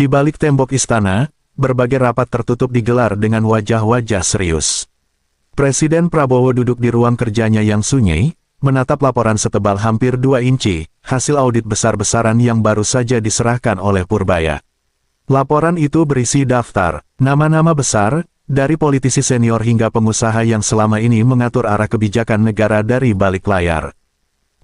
Di balik tembok istana, berbagai rapat tertutup digelar dengan wajah-wajah serius. Presiden Prabowo duduk di ruang kerjanya yang sunyi, menatap laporan setebal hampir 2 inci, hasil audit besar-besaran yang baru saja diserahkan oleh Purbaya. Laporan itu berisi daftar nama-nama besar, dari politisi senior hingga pengusaha yang selama ini mengatur arah kebijakan negara dari balik layar.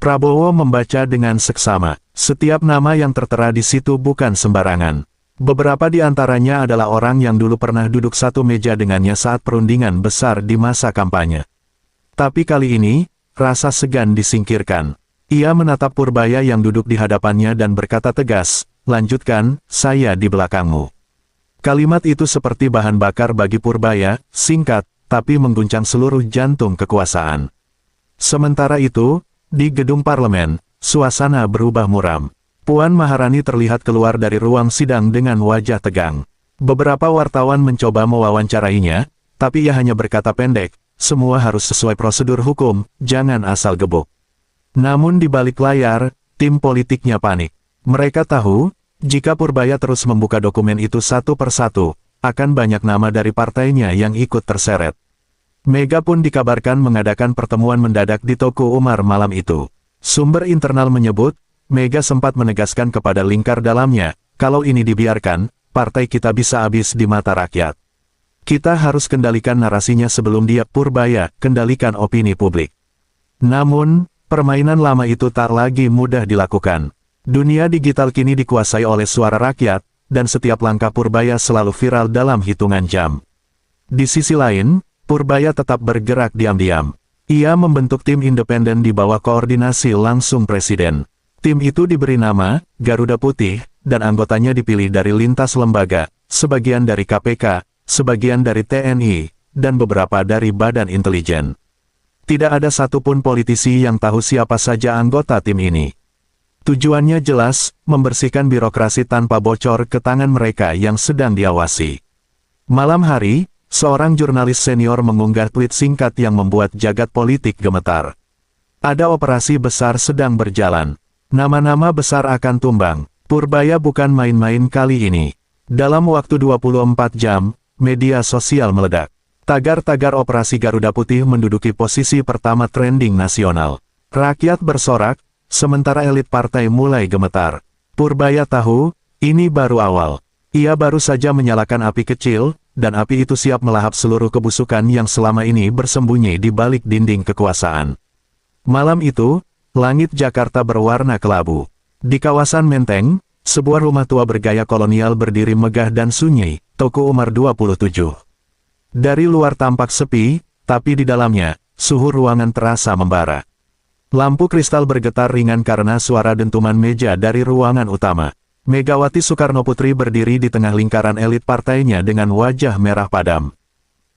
Prabowo membaca dengan seksama. Setiap nama yang tertera di situ bukan sembarangan. Beberapa di antaranya adalah orang yang dulu pernah duduk satu meja dengannya saat perundingan besar di masa kampanye. Tapi kali ini, rasa segan disingkirkan. Ia menatap Purbaya yang duduk di hadapannya dan berkata tegas, "Lanjutkan, saya di belakangmu." Kalimat itu seperti bahan bakar bagi Purbaya, singkat, tapi mengguncang seluruh jantung kekuasaan. Sementara itu, di gedung parlemen, suasana berubah muram. Puan Maharani terlihat keluar dari ruang sidang dengan wajah tegang. Beberapa wartawan mencoba mewawancarainya, tapi ia hanya berkata pendek, "Semua harus sesuai prosedur hukum, jangan asal gebuk." Namun di balik layar, tim politiknya panik. Mereka tahu, jika Purbaya terus membuka dokumen itu satu persatu, akan banyak nama dari partainya yang ikut terseret. Mega pun dikabarkan mengadakan pertemuan mendadak di Toko Umar malam itu. Sumber internal menyebut, Mega sempat menegaskan kepada lingkar dalamnya, kalau ini dibiarkan, partai kita bisa habis di mata rakyat. Kita harus kendalikan narasinya sebelum dia, Purbaya, kendalikan opini publik. Namun, permainan lama itu tak lagi mudah dilakukan. Dunia digital kini dikuasai oleh suara rakyat, dan setiap langkah Purbaya selalu viral dalam hitungan jam. Di sisi lain, Purbaya tetap bergerak diam-diam. Ia membentuk tim independen di bawah koordinasi langsung Presiden. Tim itu diberi nama, Garuda Putih, dan anggotanya dipilih dari lintas lembaga, sebagian dari KPK, sebagian dari TNI, dan beberapa dari Badan Intelijen. Tidak ada satupun politisi yang tahu siapa saja anggota tim ini. Tujuannya jelas, membersihkan birokrasi tanpa bocor ke tangan mereka yang sedang diawasi. Malam hari, seorang jurnalis senior mengunggah tweet singkat yang membuat jagat politik gemetar. Ada operasi besar sedang berjalan. Nama-nama besar akan tumbang. Purbaya bukan main-main kali ini. Dalam waktu 24 jam, media sosial meledak. Tagar-tagar operasi Garuda Putih menduduki posisi pertama trending nasional. Rakyat bersorak, sementara elit partai mulai gemetar. Purbaya tahu, ini baru awal. Ia baru saja menyalakan api kecil, dan api itu siap melahap seluruh kebusukan yang selama ini bersembunyi di balik dinding kekuasaan. Malam itu, langit Jakarta berwarna kelabu. Di kawasan Menteng, sebuah rumah tua bergaya kolonial berdiri megah dan sunyi, Toko Umar 27. Dari luar tampak sepi, tapi di dalamnya, suhu ruangan terasa membara. Lampu kristal bergetar ringan karena suara dentuman meja dari ruangan utama. Megawati Soekarnoputri berdiri di tengah lingkaran elit partainya dengan wajah merah padam.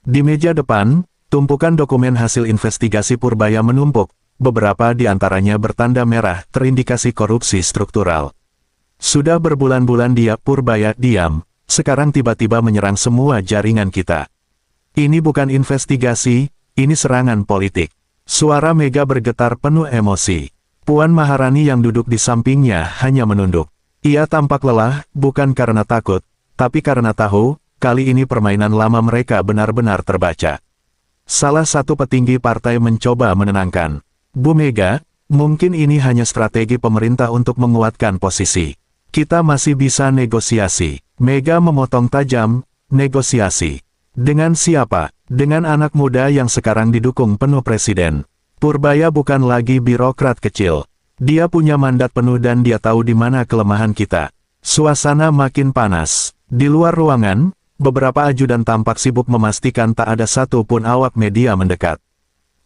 Di meja depan, tumpukan dokumen hasil investigasi Purbaya menumpuk, beberapa di antaranya bertanda merah terindikasi korupsi struktural. Sudah berbulan-bulan dia, Purbaya, diam, sekarang tiba-tiba menyerang semua jaringan kita. Ini bukan investigasi, ini serangan politik. Suara Mega bergetar penuh emosi. Puan Maharani yang duduk di sampingnya hanya menunduk. Ia tampak lelah, bukan karena takut, tapi karena tahu, kali ini permainan lama mereka benar-benar terbaca. Salah satu petinggi partai mencoba menenangkan. Bu Mega, mungkin ini hanya strategi pemerintah untuk menguatkan posisi. Kita masih bisa negosiasi. Mega memotong tajam, negosiasi. Dengan siapa? Dengan anak muda yang sekarang didukung penuh Presiden. Purbaya bukan lagi birokrat kecil. Dia punya mandat penuh dan dia tahu di mana kelemahan kita. Suasana makin panas. Di luar ruangan, beberapa ajudan tampak sibuk memastikan tak ada satu pun awak media mendekat.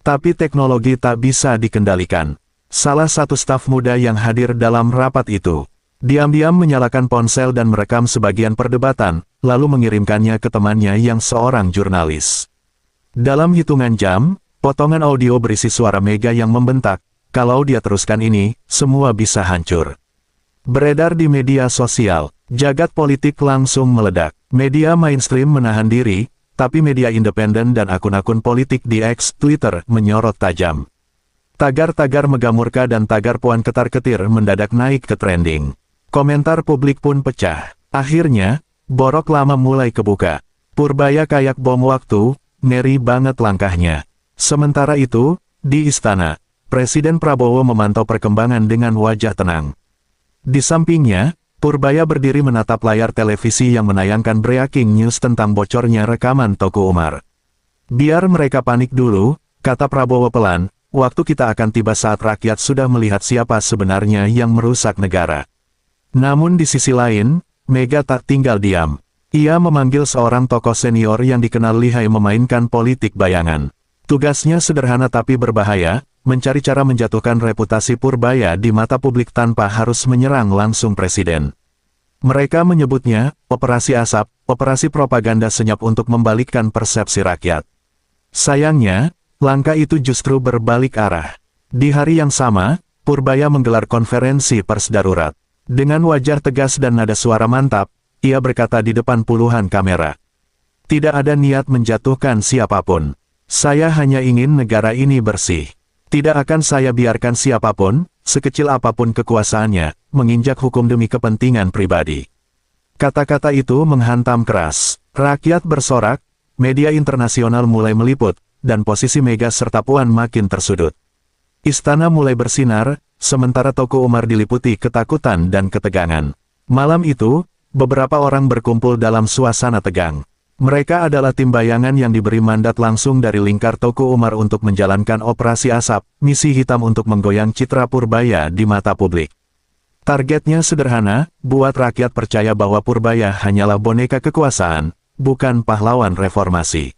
Tapi teknologi tak bisa dikendalikan. Salah satu staf muda yang hadir dalam rapat itu, diam-diam menyalakan ponsel dan merekam sebagian perdebatan, lalu mengirimkannya ke temannya yang seorang jurnalis. Dalam hitungan jam, potongan audio berisi suara Mega yang membentak, kalau dia teruskan ini, semua bisa hancur. Beredar di media sosial, jagat politik langsung meledak. Media mainstream menahan diri, tapi media independen dan akun-akun politik di X, Twitter, menyorot tajam. Tagar-tagar Megamurka dan tagar Puan Ketar-Ketir mendadak naik ke trending. Komentar publik pun pecah. Akhirnya, borok lama mulai kebuka. Purbaya kayak bom waktu, ngeri banget langkahnya. Sementara itu, di istana, Presiden Prabowo memantau perkembangan dengan wajah tenang. Di sampingnya, Purbaya berdiri menatap layar televisi yang menayangkan breaking news tentang bocornya rekaman Teuku Umar. Biar mereka panik dulu, kata Prabowo pelan, waktu kita akan tiba saat rakyat sudah melihat siapa sebenarnya yang merusak negara. Namun di sisi lain, Mega tak tinggal diam. Ia memanggil seorang tokoh senior yang dikenal lihai memainkan politik bayangan. Tugasnya sederhana tapi berbahaya, mencari cara menjatuhkan reputasi Purbaya di mata publik tanpa harus menyerang langsung presiden. Mereka menyebutnya, operasi asap, operasi propaganda senyap untuk membalikkan persepsi rakyat. Sayangnya, langkah itu justru berbalik arah. Di hari yang sama, Purbaya menggelar konferensi pers darurat. Dengan wajah tegas dan nada suara mantap, ia berkata di depan puluhan kamera. Tidak ada niat menjatuhkan siapapun. Saya hanya ingin negara ini bersih. Tidak akan saya biarkan siapapun, sekecil apapun kekuasaannya, menginjak hukum demi kepentingan pribadi. Kata-kata itu menghantam keras. Rakyat bersorak, media internasional mulai meliput, dan posisi Mega serta Puan makin tersudut. Istana mulai bersinar, sementara Teuku Umar diliputi ketakutan dan ketegangan. Malam itu, beberapa orang berkumpul dalam suasana tegang. Mereka adalah tim bayangan yang diberi mandat langsung dari lingkar Teuku Umar untuk menjalankan operasi asap, misi hitam untuk menggoyang citra Purbaya di mata publik. Targetnya sederhana, buat rakyat percaya bahwa Purbaya hanyalah boneka kekuasaan, bukan pahlawan reformasi.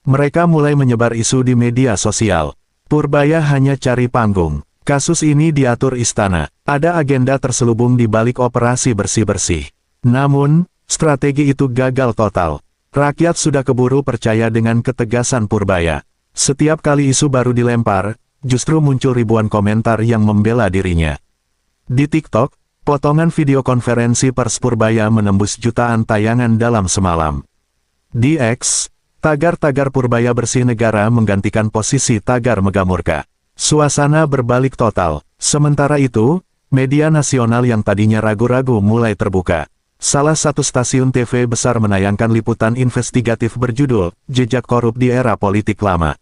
Mereka mulai menyebar isu di media sosial. Purbaya hanya cari panggung. Kasus ini diatur istana. Ada agenda terselubung di balik operasi bersih-bersih. Namun, strategi itu gagal total. Rakyat sudah keburu percaya dengan ketegasan Purbaya. Setiap kali isu baru dilempar, justru muncul ribuan komentar yang membela dirinya. Di TikTok, potongan video konferensi pers Purbaya menembus jutaan tayangan dalam semalam. Di X, tagar-tagar Purbaya bersih negara menggantikan posisi tagar megamurka. Suasana berbalik total. Sementara itu, media nasional yang tadinya ragu-ragu mulai terbuka. Salah satu stasiun TV besar menayangkan liputan investigatif berjudul, Jejak Korup di Era Politik Lama.